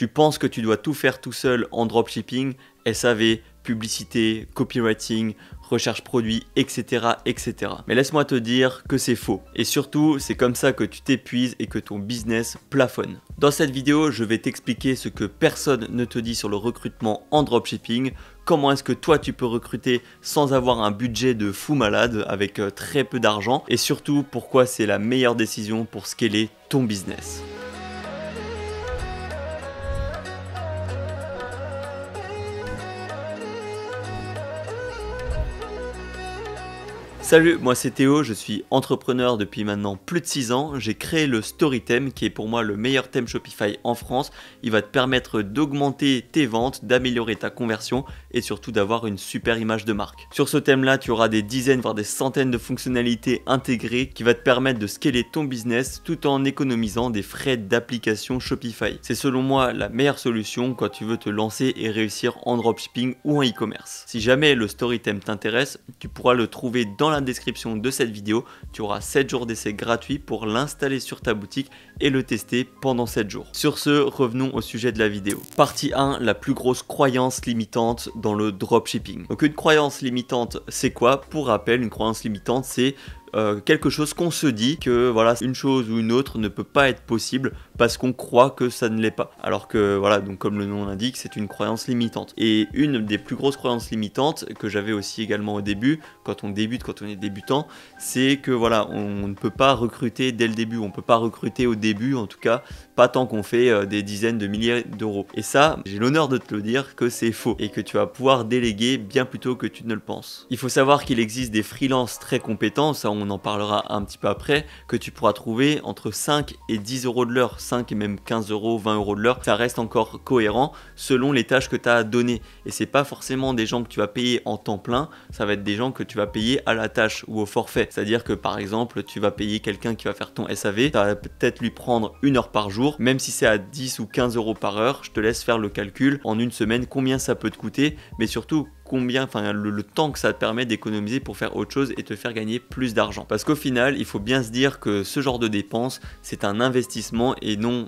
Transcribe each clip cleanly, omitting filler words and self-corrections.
Tu penses que tu dois tout faire tout seul en dropshipping, SAV, publicité, copywriting, recherche produit, etc. etc. Mais laisse-moi te dire que c'est faux. Et surtout, c'est comme ça que tu t'épuises et que ton business plafonne. Dans cette vidéo, je vais t'expliquer ce que personne ne te dit sur le recrutement en dropshipping, comment est-ce que toi tu peux recruter sans avoir un budget de fou malade avec très peu d'argent, et surtout pourquoi c'est la meilleure décision pour scaler ton business. Salut, moi c'est Théo, je suis entrepreneur depuis maintenant plus de 6 ans. J'ai créé le Storytheme qui est pour moi le meilleur thème Shopify en France. Il va te permettre d'augmenter tes ventes, d'améliorer ta conversion et surtout d'avoir une super image de marque. Sur ce thème là, tu auras des dizaines voire des centaines de fonctionnalités intégrées qui va te permettre de scaler ton business tout en économisant des frais d'application Shopify. C'est selon moi la meilleure solution quand tu veux te lancer et réussir en dropshipping ou en e-commerce. Si jamais le Storytheme t'intéresse, tu pourras le trouver dans la description de cette vidéo. Tu auras 7 jours d'essai gratuit pour l'installer sur ta boutique et le tester pendant 7 jours. Sur ce, revenons au sujet de la vidéo. Partie 1, la plus grosse croyance limitante dans le dropshipping. Donc une croyance limitante, c'est quoi? Pour rappel, une croyance limitante, c'est quelque chose qu'on se dit que voilà, une chose ou une autre ne peut pas être possible parce qu'on croit que ça ne l'est pas. Alors que voilà, donc comme le nom l'indique, c'est une croyance limitante. Et une des plus grosses croyances limitantes que j'avais aussi également au début, quand on débute, quand on est débutant, c'est que voilà, on ne peut pas recruter dès le début, on ne peut pas recruter au début, en tout cas pas tant qu'on fait des dizaines de milliers d'euros. Et ça, j'ai l'honneur de te le dire que c'est faux et que tu vas pouvoir déléguer bien plus tôt que tu ne le penses. Il faut savoir qu'il existe des freelances très compétents, ça on en parlera un petit peu après, que tu pourras trouver entre 5 et 10 euros de l'heure, 5 et même 15 euros, 20 euros de l'heure, ça reste encore cohérent selon les tâches que tu as à donner. Et c'est pas forcément des gens que tu vas payer en temps plein, ça va être des gens que tu vas payer à la tâche ou au forfait. C'est-à-dire que par exemple, tu vas payer quelqu'un qui va faire ton SAV, ça va peut-être lui prendre 1 heure par jour, même si c'est à 10 ou 15 euros par heure, je te laisse faire le calcul en une semaine, combien ça peut te coûter, mais surtout combien, enfin le temps que ça te permet d'économiser pour faire autre chose et te faire gagner plus d'argent. Parce qu'au final, il faut bien se dire que ce genre de dépense, c'est un investissement et non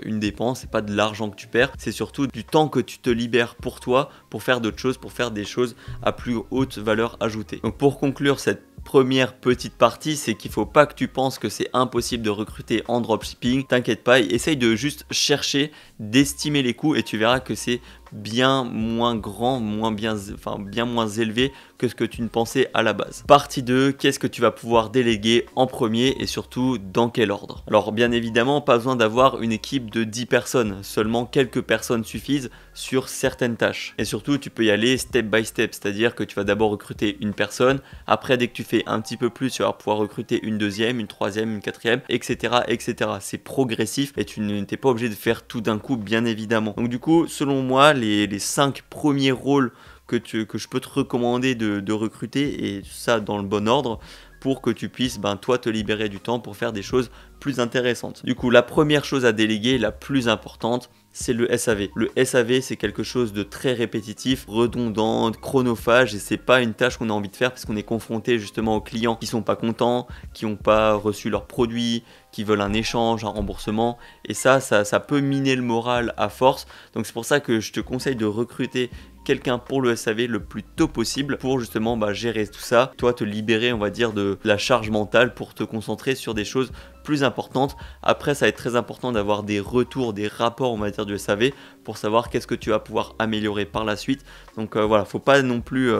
une dépense, c'est pas de l'argent que tu perds, c'est surtout du temps que tu te libères pour toi, pour faire d'autres choses, pour faire des choses à plus haute valeur ajoutée. Donc pour conclure cette première petite partie, c'est qu'il faut pas que tu penses que c'est impossible de recruter en dropshipping. T'inquiète pas, essaye de juste chercher, d'estimer les coûts et tu verras que c'est bien moins grand, bien moins élevé que ce que tu ne pensais à la base. Partie 2, qu'est-ce que tu vas pouvoir déléguer en premier et surtout dans quel ordre? Alors bien évidemment, pas besoin d'avoir une équipe de 10 personnes, seulement quelques personnes suffisent sur certaines tâches. Et surtout, tu peux y aller step by step, c'est-à-dire que tu vas d'abord recruter une personne, après dès que tu fais un petit peu plus, tu vas pouvoir recruter une deuxième, une troisième, une quatrième, etc. etc. C'est progressif et tu n'es pas obligé de faire tout d'un coup, bien évidemment. Donc du coup, selon moi, les 5 premiers rôles que je peux te recommander de recruter, et ça dans le bon ordre, pour que tu puisses toi te libérer du temps pour faire des choses plus intéressantes. Du coup, la première chose à déléguer, la plus importante, c'est le SAV. Le SAV, c'est quelque chose de très répétitif, redondant, chronophage, et c'est pas une tâche qu'on a envie de faire parce qu'on est confronté justement aux clients qui sont pas contents, qui n'ont pas reçu leurs produits, qui veulent un échange, un remboursement, et ça peut miner le moral à force. Donc c'est pour ça que je te conseille de recruter quelqu'un pour le SAV le plus tôt possible pour justement gérer tout ça, toi te libérer on va dire de la charge mentale pour te concentrer sur des choses plus importantes. Après ça va être très important d'avoir des retours, des rapports on va dire du SAV pour savoir qu'est-ce que tu vas pouvoir améliorer par la suite. Donc voilà, faut pas non plus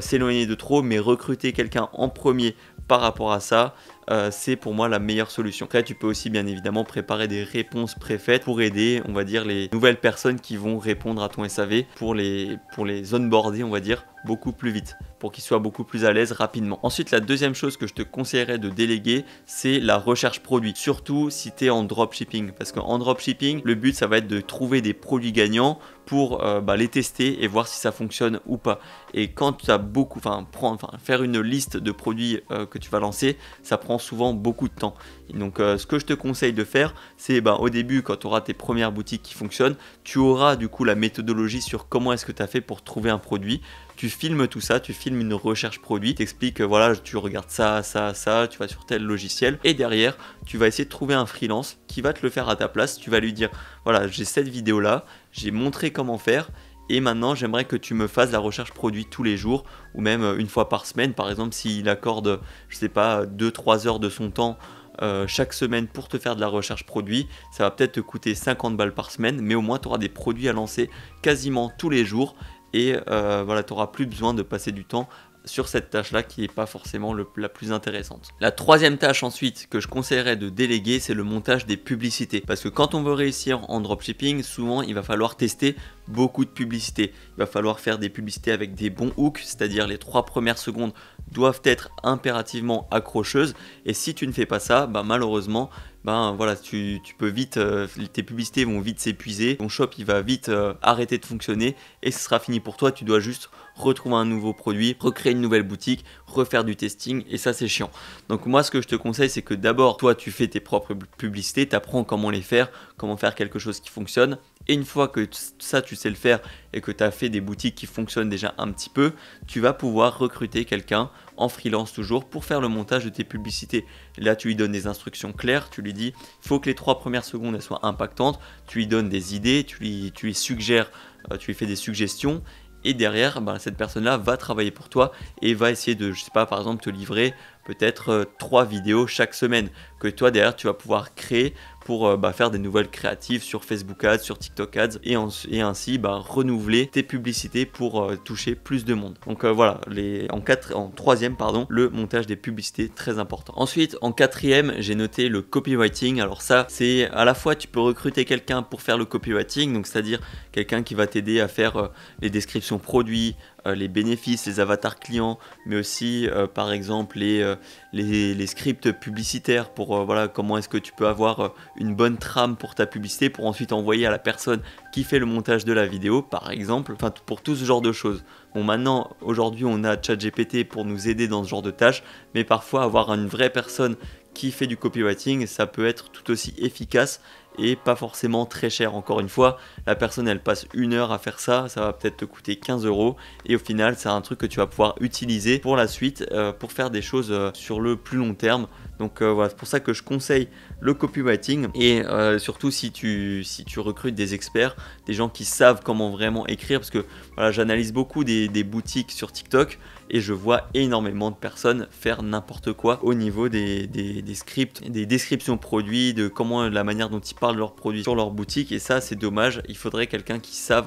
s'éloigner de trop, mais recruter quelqu'un en premier par rapport à ça, c'est pour moi la meilleure solution. Après tu peux aussi bien évidemment préparer des réponses préfaites pour aider on va dire les nouvelles personnes qui vont répondre à ton SAV pour les onboarder on va dire beaucoup plus vite, pour qu'ils soient beaucoup plus à l'aise rapidement. Ensuite, la deuxième chose que je te conseillerais de déléguer, c'est la recherche produit. Surtout si tu es en dropshipping, parce qu'en dropshipping, le but ça va être de trouver des produits gagnants pour les tester et voir si ça fonctionne ou pas. Et quand tu as beaucoup, faire une liste de produits que tu vas lancer, ça prend souvent beaucoup de temps. Et donc ce que je te conseille de faire, c'est au début, quand tu auras tes premières boutiques qui fonctionnent, tu auras du coup la méthodologie sur comment est-ce que tu as fait pour trouver un produit. tu filmes tout ça, tu filmes une recherche produit, t'expliques voilà, tu regardes ça, tu vas sur tel logiciel et derrière tu vas essayer de trouver un freelance qui va te le faire à ta place. Tu vas lui dire voilà, j'ai cette vidéo là, j'ai montré comment faire et maintenant j'aimerais que tu me fasses la recherche produit tous les jours ou même une fois par semaine. Par exemple, s'il accorde, je sais pas, 2-3 heures de son temps chaque semaine pour te faire de la recherche produit, ça va peut-être te coûter 50 balles par semaine, mais au moins tu auras des produits à lancer quasiment tous les jours et voilà, tu n'auras plus besoin de passer du temps sur cette tâche-là qui n'est pas forcément la plus intéressante. La troisième tâche ensuite que je conseillerais de déléguer, c'est le montage des publicités. Parce que quand on veut réussir en dropshipping, souvent il va falloir tester beaucoup de publicités. Il va falloir faire des publicités avec des bons hooks, c'est-à-dire les 3 premières secondes doivent être impérativement accrocheuses. Et si tu ne fais pas ça, bah malheureusement, voilà, tu peux vite, tes publicités vont vite s'épuiser, ton shop il va vite arrêter de fonctionner et ce sera fini pour toi. Tu dois juste retrouver un nouveau produit, recréer une nouvelle boutique, refaire du testing et ça c'est chiant. Donc moi ce que je te conseille c'est que d'abord toi tu fais tes propres publicités, tu apprends comment les faire, comment faire quelque chose qui fonctionne. Et une fois que ça tu sais le faire et que tu as fait des boutiques qui fonctionnent déjà un petit peu, tu vas pouvoir recruter quelqu'un en freelance toujours pour faire le montage de tes publicités. Et là tu lui donnes des instructions claires, tu lui dis il faut que les 3 premières secondes elles soient impactantes, tu lui donnes des idées, tu lui suggères, tu lui fais des suggestions. Et derrière, cette personne-là va travailler pour toi et va essayer de, je sais pas, par exemple, te livrer peut-être 3 vidéos chaque semaine que toi derrière tu vas pouvoir créer pour faire des nouvelles créatives sur Facebook Ads, sur TikTok Ads et ainsi renouveler tes publicités pour toucher plus de monde. Donc voilà, en troisième, le montage des publicités, très important. Ensuite, en quatrième, j'ai noté le copywriting. Alors ça, c'est à la fois tu peux recruter quelqu'un pour faire le copywriting, donc c'est-à-dire quelqu'un qui va t'aider à faire les descriptions produits, les bénéfices, les avatars clients, mais aussi par exemple les scripts publicitaires pour voilà, comment est-ce que tu peux avoir une bonne trame pour ta publicité pour ensuite envoyer à la personne qui fait le montage de la vidéo par exemple, enfin pour tout ce genre de choses. Bon, maintenant aujourd'hui on a ChatGPT pour nous aider dans ce genre de tâches, mais parfois avoir une vraie personne qui fait du copywriting, ça peut être tout aussi efficace et pas forcément très cher. Encore une fois, la personne elle passe 1 heure à faire ça, ça va peut-être te coûter 15 € et au final c'est un truc que tu vas pouvoir utiliser pour la suite pour faire des choses sur le plus long terme. Donc voilà, c'est pour ça que je conseille le copywriting et surtout si tu recrutes des experts, des gens qui savent comment vraiment écrire, parce que voilà, j'analyse beaucoup des boutiques sur TikTok et je vois énormément de personnes faire n'importe quoi au niveau des scripts, des descriptions produits, de comment la manière dont ils parlent de leurs produits sur leur boutique, et ça c'est dommage. Il faudrait quelqu'un qui sache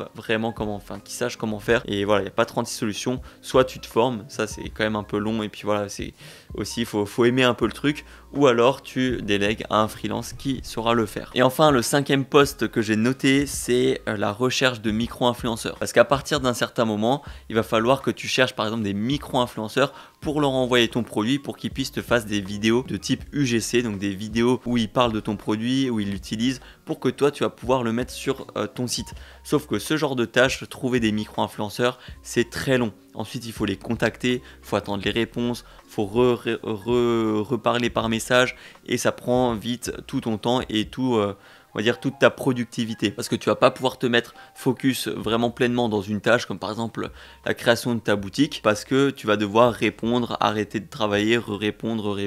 comment faire, et voilà, il n'y a pas 36 solutions. Soit tu te formes, ça c'est quand même un peu long, et puis voilà, c'est aussi faut aimer un peu le truc, ou alors tu délègues à un freelance qui saura le faire. Et enfin, le 5e poste que j'ai noté, c'est la recherche de micro-influenceurs. Parce qu'à partir d'un certain moment, il va falloir que tu cherches par exemple des micro-influenceurs pour leur envoyer ton produit, pour qu'ils puissent te faire des vidéos de type UGC, donc des vidéos où ils parlent de ton produit, où ils l'utilisent, pour que toi tu vas pouvoir le mettre sur ton site. Sauf que ce genre de tâche, trouver des micro-influenceurs, c'est très long. Ensuite, il faut les contacter, il faut attendre les réponses, il faut reparler par message et ça prend vite tout ton temps et on va dire toute ta productivité, parce que tu vas pas pouvoir te mettre focus vraiment pleinement dans une tâche comme par exemple la création de ta boutique, parce que tu vas devoir répondre, arrêter de travailler, répondre,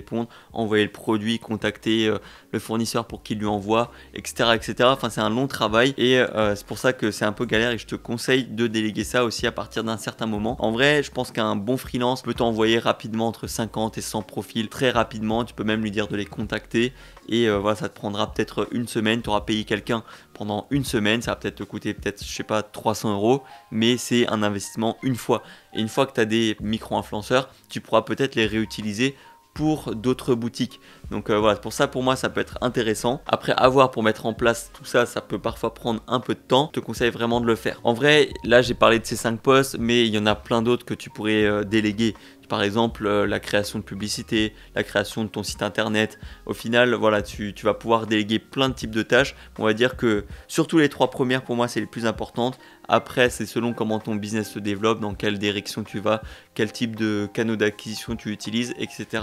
envoyer le produit, contacter le fournisseur pour qu'il lui envoie, etc. Enfin c'est un long travail et c'est pour ça que c'est un peu galère et je te conseille de déléguer ça aussi à partir d'un certain moment. En vrai, je pense qu'un bon freelance peut t'envoyer rapidement entre 50 et 100 profils très rapidement. Tu peux même lui dire de les contacter et voilà, ça te prendra peut-être une semaine. Tu auras payé quelqu'un pendant une semaine, ça va peut-être te coûter je sais pas 300 €, mais c'est un investissement une fois. Et une fois que tu as des micro-influenceurs, tu pourras peut-être les réutiliser pour d'autres boutiques. Donc voilà, pour ça, pour moi, ça peut être intéressant. Après, avoir pour mettre en place tout ça, ça peut parfois prendre un peu de temps. Je te conseille vraiment de le faire. En vrai, là, j'ai parlé de ces 5 postes, mais il y en a plein d'autres que tu pourrais déléguer. Par exemple, la création de publicité, la création de ton site internet. Au final, voilà, tu vas pouvoir déléguer plein de types de tâches. On va dire que surtout les 3 premières, pour moi, c'est les plus importantes. Après, c'est selon comment ton business se développe, dans quelle direction tu vas, quel type de canaux d'acquisition tu utilises, etc.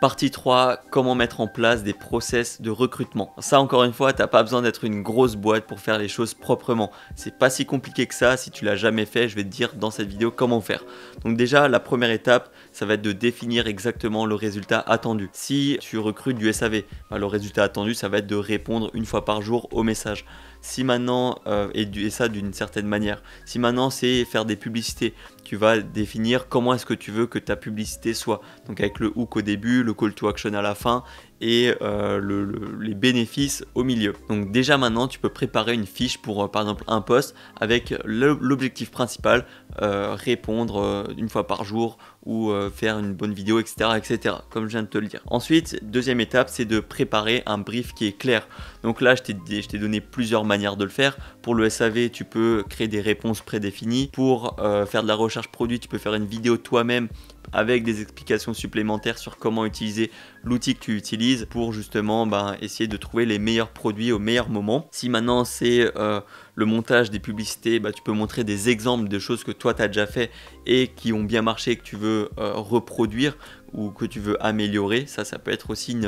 Partie 3, comment comment mettre en place des process de recrutement. Ça, encore une fois, t'as pas besoin d'être une grosse boîte pour faire les choses proprement. C'est pas si compliqué que ça. Si tu l'as jamais fait, je vais te dire dans cette vidéo comment faire. Donc déjà, la première étape, ça va être de définir exactement le résultat attendu. Si tu recrutes du SAV, le résultat attendu, ça va être de répondre une fois par jour aux messages. Si maintenant, et ça d'une certaine manière, si maintenant c'est faire des publicités, tu vas définir comment est-ce que tu veux que ta publicité soit. Donc avec le hook au début, le call to action à la fin et les bénéfices au milieu. Donc déjà maintenant, tu peux préparer une fiche pour par exemple un post avec l'objectif principal, répondre une fois par jour ou faire une bonne vidéo, etc., etc., comme je viens de te le dire. Ensuite, deuxième étape, c'est de préparer un brief qui est clair. Donc là, je t'ai donné plusieurs manières de le faire. Pour le SAV, tu peux créer des réponses prédéfinies. Pour faire de la recherche produit, tu peux faire une vidéo toi-même avec des explications supplémentaires sur comment utiliser l'outil que tu utilises pour justement essayer de trouver les meilleurs produits au meilleur moment. Si maintenant c'est le montage des publicités, tu peux montrer des exemples de choses que toi tu as déjà fait et qui ont bien marché, que tu veux reproduire ou que tu veux améliorer. Ça peut être aussi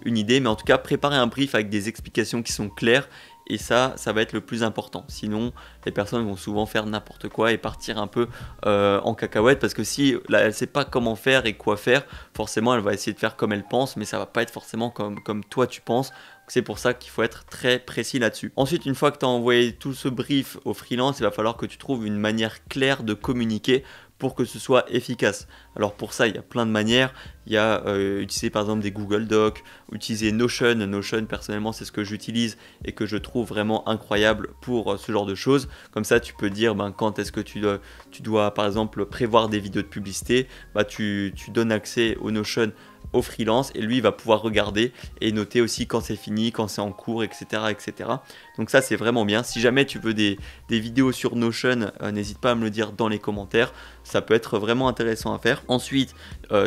une idée, mais en tout cas préparer un brief avec des explications qui sont claires. Et ça va être le plus important. Sinon, les personnes vont souvent faire n'importe quoi et partir un peu en cacahuète. Parce que si elle ne sait pas comment faire et quoi faire, forcément, elle va essayer de faire comme elle pense. Mais ça ne va pas être forcément comme toi tu penses. C'est pour ça qu'il faut être très précis là-dessus. Ensuite, une fois que tu as envoyé tout ce brief au freelance, il va falloir que tu trouves une manière claire de communiquer pour que ce soit efficace. Alors pour ça, il y a plein de manières. Il y a utiliser par exemple des Google Docs, utiliser Notion. Notion, personnellement, c'est ce que j'utilise et que je trouve vraiment incroyable pour ce genre de choses. Comme ça, tu peux dire quand est-ce que tu dois par exemple prévoir des vidéos de publicité. Tu donnes accès au Notion au freelance et lui il va pouvoir regarder et noter aussi quand c'est fini, quand c'est en cours, etc., etc. Donc ça c'est vraiment bien. Si jamais tu veux des vidéos sur Notion, n'hésite pas à me le dire dans les commentaires. Ça peut être vraiment intéressant à faire. Ensuite,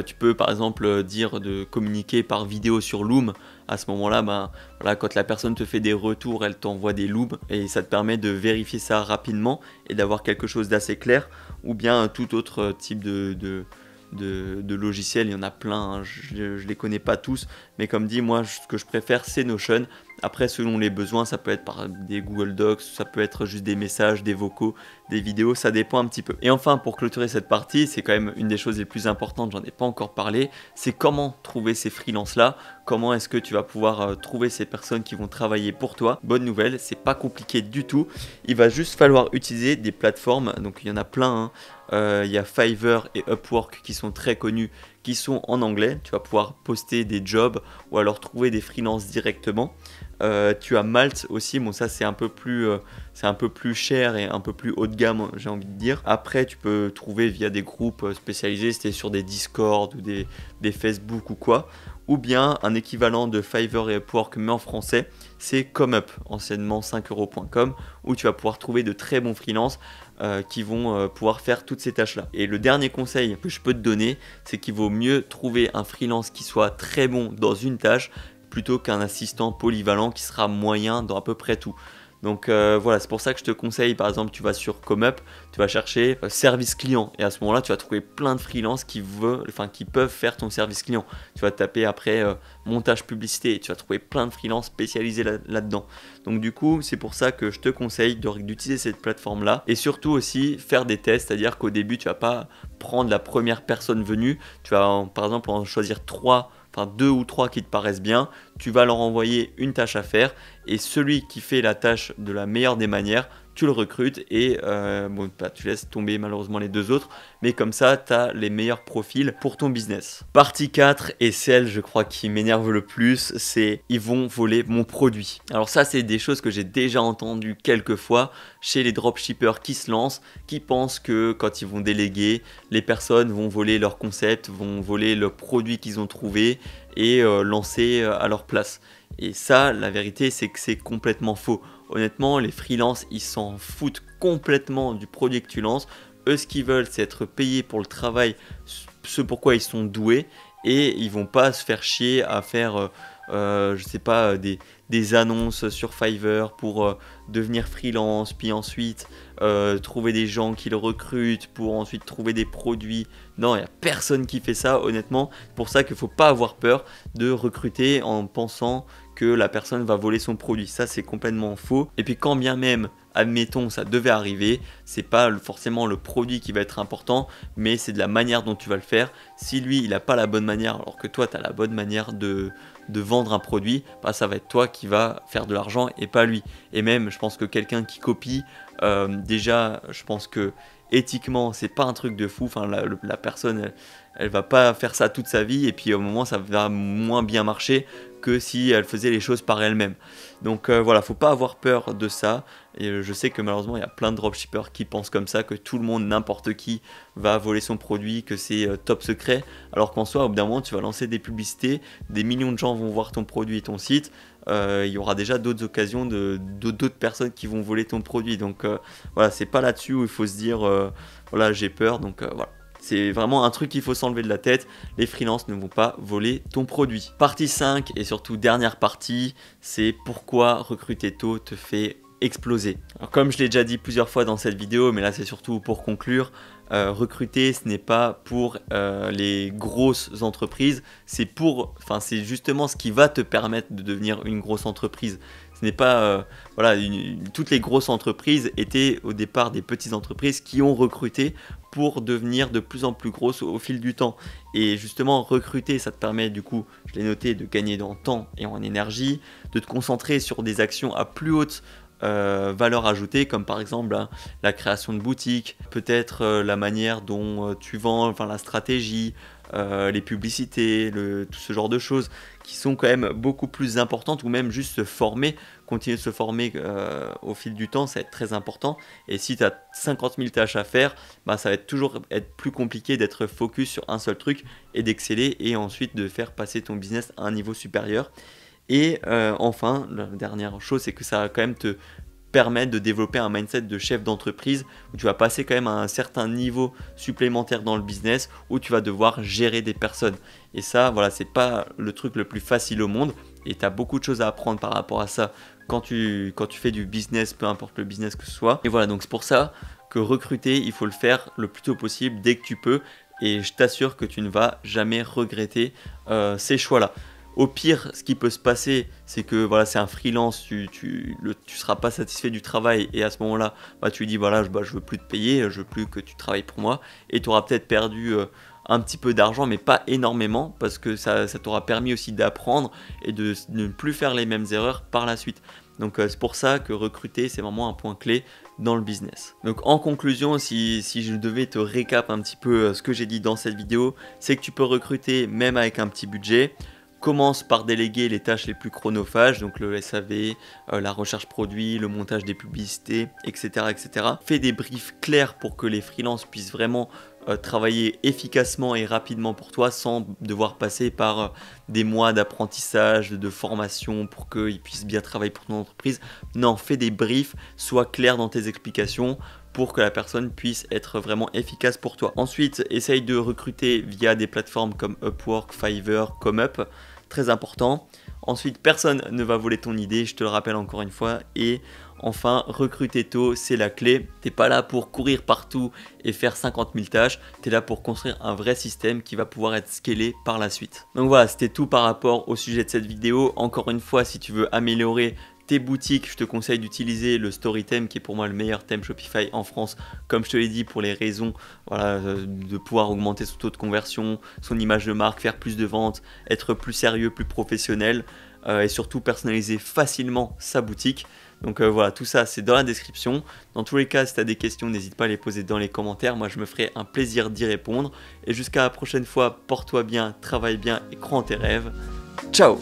tu peux par exemple dire de communiquer par vidéo sur Loom. À ce moment-là, quand la personne te fait des retours, elle t'envoie des Loom et ça te permet de vérifier ça rapidement et d'avoir quelque chose d'assez clair. Ou bien tout autre type de logiciels, il y en a plein, je les connais pas tous, mais comme dit, moi ce que je préfère c'est Notion. Après, selon les besoins, ça peut être par des Google Docs, ça peut être juste des messages, des vocaux, des vidéos, ça dépend un petit peu. Et enfin, pour clôturer cette partie, c'est quand même une des choses les plus importantes, j'en ai pas encore parlé, c'est comment trouver ces freelances-là, comment est-ce que tu vas pouvoir trouver ces personnes qui vont travailler pour toi. Bonne nouvelle, c'est pas compliqué du tout, il va juste falloir utiliser des plateformes, donc il y en a plein, il y a Fiverr et Upwork qui sont très connus, qui sont en anglais. Tu vas pouvoir poster des jobs ou alors trouver des freelances directement. Tu as Malt aussi, bon ça c'est un peu plus cher et un peu plus haut de gamme, j'ai envie de dire. Après tu peux trouver via des groupes spécialisés, c'était sur des Discord ou des Facebook ou quoi. Ou bien un équivalent de Fiverr et Upwork mais en français, c'est ComeUp, anciennement 5euros.com, où tu vas pouvoir trouver de très bons freelances qui vont pouvoir faire toutes ces tâches là. Et le dernier conseil que je peux te donner, c'est qu'il vaut mieux trouver un freelance qui soit très bon dans une tâche plutôt qu'un assistant polyvalent qui sera moyen dans à peu près tout. Donc voilà, c'est pour ça que je te conseille, par exemple, tu vas sur ComeUp, tu vas chercher service client et à ce moment-là, tu vas trouver plein de freelances qui peuvent faire ton service client. Tu vas taper après montage publicité et tu vas trouver plein de freelances spécialisés là-dedans. Donc du coup, c'est pour ça que je te conseille d'utiliser cette plateforme-là et surtout aussi faire des tests, c'est-à-dire qu'au début, tu vas pas prendre la première personne venue, tu vas par exemple en choisir 2 ou 3 qui te paraissent bien, tu vas leur envoyer une tâche à faire et celui qui fait la tâche de la meilleure des manières, tu le recrutes et tu laisses tomber malheureusement les deux autres, mais comme ça tu as les meilleurs profils pour ton business. Partie 4 et celle je crois qui m'énerve le plus, c'est ils vont voler mon produit. Alors ça c'est des choses que j'ai déjà entendues quelques fois chez les dropshippers qui se lancent, qui pensent que quand ils vont déléguer, les personnes vont voler leur concept, vont voler le produit qu'ils ont trouvé et lancer à leur place. Et ça, la vérité, c'est que c'est complètement faux. Honnêtement, les freelances, ils s'en foutent complètement du produit que tu lances. Eux, ce qu'ils veulent, c'est être payés pour le travail, ce pourquoi ils sont doués. Et ils vont pas se faire chier à faire je sais pas, des annonces sur Fiverr pour devenir freelance, puis ensuite trouver des gens qui le recrutent pour ensuite trouver des produits. Non, il n'y a personne qui fait ça, honnêtement. C'est pour ça qu'il ne faut pas avoir peur de recruter en pensant que la personne va voler son produit. Ça, c'est complètement faux. Et puis quand bien même, admettons, ça devait arriver, c'est pas forcément le produit qui va être important, mais c'est de la manière dont tu vas le faire. Si lui, il n'a pas la bonne manière, alors que toi, tu as la bonne manière de vendre un produit, bah, ça va être toi qui va faire de l'argent et pas lui. Et même, je pense que quelqu'un qui copie, déjà, je pense que éthiquement, c'est pas un truc de fou. Enfin, la personne, elle va pas faire ça toute sa vie, et puis au moment, ça va moins bien marcher que si elle faisait les choses par elle-même. Donc voilà, faut pas avoir peur de ça. Et je sais que malheureusement, il y a plein de dropshippers qui pensent comme ça, que tout le monde, n'importe qui, va voler son produit, que c'est top secret. Alors qu'en soi, au bout d'un moment, tu vas lancer des publicités, des millions de gens vont voir ton produit et ton site. Il y aura déjà d'autres occasions d'autres personnes qui vont voler ton produit. Donc voilà, c'est pas là-dessus où il faut se dire voilà, j'ai peur. Donc voilà. C'est vraiment un truc qu'il faut s'enlever de la tête. Les freelances ne vont pas voler ton produit. Partie 5 et surtout dernière partie, c'est pourquoi recruter tôt te fait exploser. Alors, comme je l'ai déjà dit plusieurs fois dans cette vidéo, mais là c'est surtout pour conclure, recruter ce n'est pas pour les grosses entreprises, c'est justement ce qui va te permettre de devenir une grosse entreprise. Ce n'est pas, voilà, toutes les grosses entreprises étaient au départ des petites entreprises qui ont recruté pour devenir de plus en plus grosses au fil du temps. Et justement, recruter, ça te permet du coup, je l'ai noté, de gagner en temps et en énergie, de te concentrer sur des actions à plus haute valeur ajoutée, comme par exemple la création de boutiques, peut-être la manière dont tu vends, enfin la stratégie, les publicités, tout ce genre de choses qui sont quand même beaucoup plus importantes, ou même juste se former, continuer de se former au fil du temps, ça va être très important. Et si tu as 50 000 tâches à faire, bah, ça va toujours être plus compliqué d'être focus sur un seul truc et d'exceller, et ensuite de faire passer ton business à un niveau supérieur. Et enfin, la dernière chose, c'est que ça va quand même te permettre de développer un mindset de chef d'entreprise où tu vas passer quand même à un certain niveau supplémentaire dans le business, où tu vas devoir gérer des personnes. Et ça, voilà, c'est pas le truc le plus facile au monde, et tu as beaucoup de choses à apprendre par rapport à ça quand tu fais du business, peu importe le business que ce soit. Et voilà, donc c'est pour ça que recruter, il faut le faire le plus tôt possible, dès que tu peux, et je t'assure que tu ne vas jamais regretter ces choix-là. Au pire, ce qui peut se passer, c'est que voilà, c'est un freelance, tu seras pas satisfait du travail, et à ce moment-là, bah, tu lui dis voilà, je veux plus te payer, je veux plus que tu travailles pour moi, et tu auras peut-être perdu un petit peu d'argent, mais pas énormément, parce que ça t'aura permis aussi d'apprendre et de ne plus faire les mêmes erreurs par la suite. Donc c'est pour ça que recruter, c'est vraiment un point clé dans le business. Donc en conclusion, si je devais te récap un petit peu ce que j'ai dit dans cette vidéo, c'est que tu peux recruter même avec un petit budget. Commence par déléguer les tâches les plus chronophages, donc le SAV, la recherche produit, le montage des publicités, etc., etc. Fais des briefs clairs pour que les freelances puissent vraiment travailler efficacement et rapidement pour toi, sans devoir passer par des mois d'apprentissage, de formation pour qu'ils puissent bien travailler pour ton entreprise. Non, fais des briefs, sois clair dans tes explications pour que la personne puisse être vraiment efficace pour toi. Ensuite, essaye de recruter via des plateformes comme Upwork, Fiverr, ComeUp, très important. Ensuite, personne ne va voler ton idée, je te le rappelle encore une fois. Et enfin, recruter tôt, c'est la clé. T'es pas là pour courir partout et faire 50 000 tâches, tu es là pour construire un vrai système qui va pouvoir être scalé par la suite. Donc voilà, c'était tout par rapport au sujet de cette vidéo. Encore une fois, si tu veux améliorer tes boutiques, je te conseille d'utiliser le Storytheme, qui est pour moi le meilleur thème Shopify en France, comme je te l'ai dit, pour les raisons voilà, de pouvoir augmenter son taux de conversion, son image de marque, faire plus de ventes, être plus sérieux, plus professionnel, et surtout personnaliser facilement sa boutique. Donc voilà, tout ça c'est dans la description. Dans tous les cas, si tu as des questions, n'hésite pas à les poser dans les commentaires, moi je me ferai un plaisir d'y répondre. Et jusqu'à la prochaine fois, porte-toi bien, travaille bien et crois en tes rêves. Ciao!